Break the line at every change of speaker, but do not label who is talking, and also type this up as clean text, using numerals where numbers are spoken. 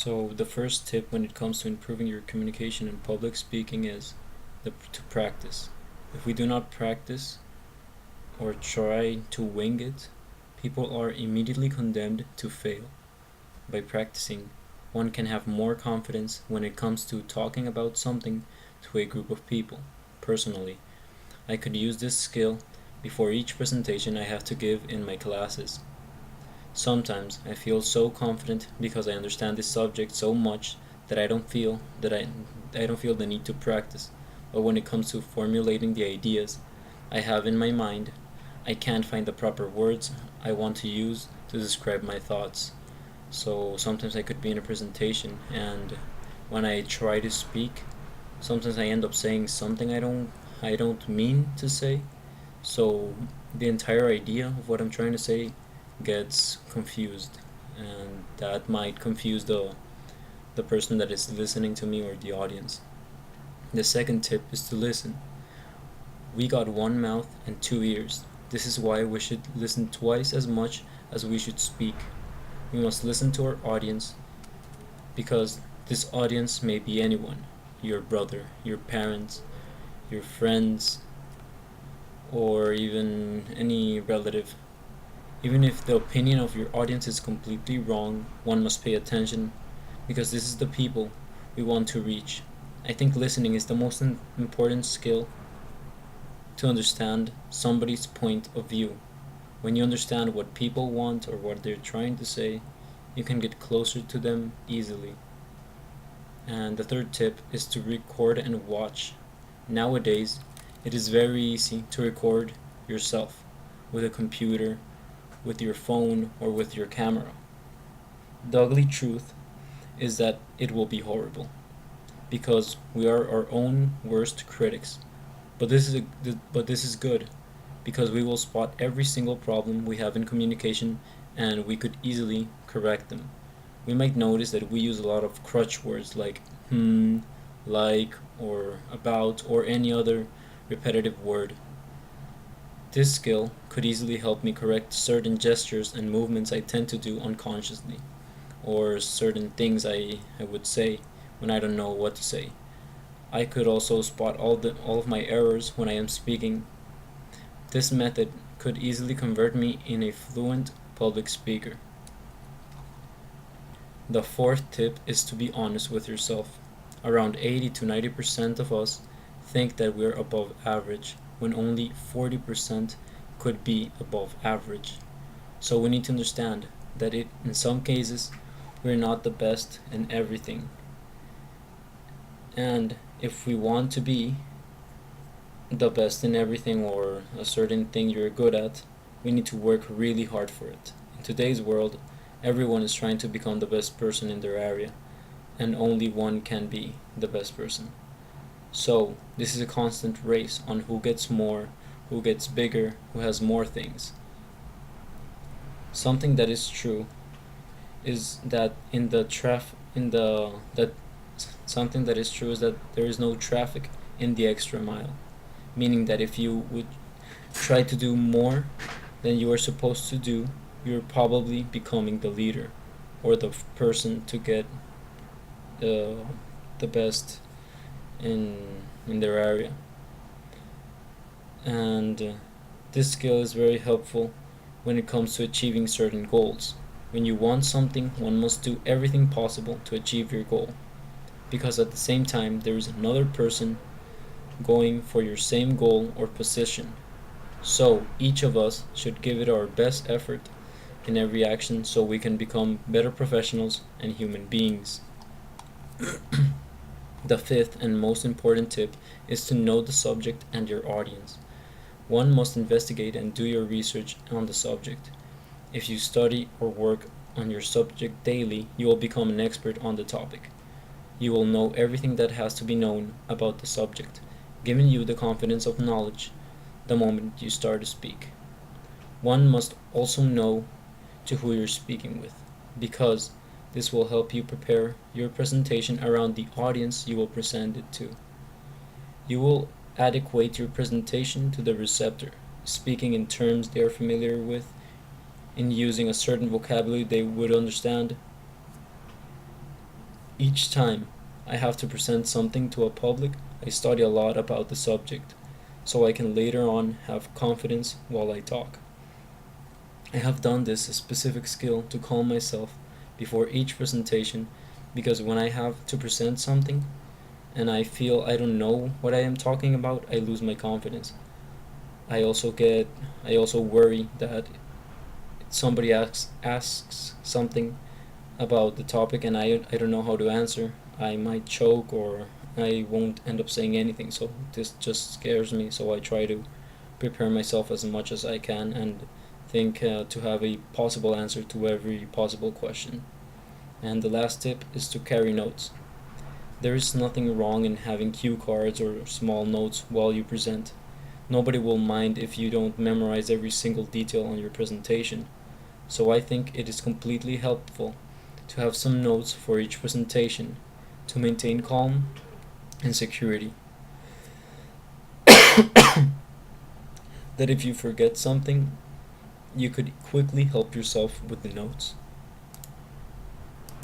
So the first tip when it comes to improving your communication in public speaking is to practice. If we do not practice or try to wing it, people are immediately condemned to fail. By practicing, one can have more confidence when it comes to talking about something to a group of people. Personally, I could use this skill before each presentation I have to give in my classes. Sometimes I feel so confident because I understand this subject so much that I don't feel the need to practice. But when it comes to formulating the ideas I have in my mind, I can't find the proper words I want to use to describe my thoughts. So sometimes I could be in a presentation, and when I try to speak, sometimes I end up saying something I don't mean to say. So the entire idea of what I'm trying to say gets confused, and that might confuse the person that is listening to me or the audience. The second tip is to listen. We got one mouth and two ears. This is why we should listen twice as much as we should speak. We must listen to our audience because this audience may be anyone: your brother, your parents, your friends, or even any relative. Even if the opinion of your audience is completely wrong, one must pay attention because this is the people we want to reach. I think listening is the most important skill to understand somebody's point of view. When you understand what people want or what they're trying to say, you can get closer to them easily. And the third tip is to record and watch. Nowadays, it is very easy to record yourself with a computer, with your phone, or with your camera. The ugly truth is that it will be horrible because we are our own worst critics. But this is good because we will spot every single problem we have in communication and we could easily correct them. We might notice that we use a lot of crutch words like like, or about, or any other repetitive word. This skill could easily help me correct certain gestures and movements I tend to do unconsciously, or certain things I would say when I don't know what to say. I could also spot all of my errors when I am speaking. This method could easily convert me in a fluent public speaker. The fourth tip is to be honest with yourself. Around 80 to 90% of us think that we're above average, when only 40% could be above average. So we need to understand that in some cases we're not the best in everything. And if we want to be the best in everything or a certain thing you're good at, we need to work really hard for it. In today's world, everyone is trying to become the best person in their area, and only one can be the best person. So, this is a constant race on who gets more, who gets bigger, who has more things. Something that is true is that something that is true is that there is no traffic in the extra mile, meaning that if you would try to do more than you are supposed to do, you're probably becoming the leader or the person to get the best in their area. And this skill is very helpful when it comes to achieving certain goals. When you want something, one must do everything possible to achieve your goal, because at the same time there is another person going for your same goal or position. So each of us should give it our best effort in every action so we can become better professionals and human beings. The fifth and most important tip is to know the subject and your audience. One must investigate and do your research on the subject. If you study or work on your subject daily, you will become an expert on the topic. You will know everything that has to be known about the subject, giving you the confidence of knowledge the moment you start to speak. One must also know to who you're speaking with, because this will help you prepare your presentation around the audience you will present it to. You will adequate your presentation to the receptor, speaking in terms they are familiar with, in using a certain vocabulary they would understand. Each time I have to present something to a public, I study a lot about the subject, so I can later on have confidence while I talk. I have done this a specific skill to calm myself before each presentation because when I have to present something and I feel I don't know what I am talking about, I lose my confidence. I also get I also worry that somebody asks something about the topic and I don't know how to answer. I might choke or I won't end up saying anything. So this just scares me. So I try to prepare myself as much as I can and think to have a possible answer to every possible question. And the last tip is to carry notes. There is nothing wrong in having cue cards or small notes while you present. Nobody will mind if you don't memorize every single detail on your presentation. So I think it is completely helpful to have some notes for each presentation to maintain calm and security. That if you forget something, you could quickly help yourself with the notes.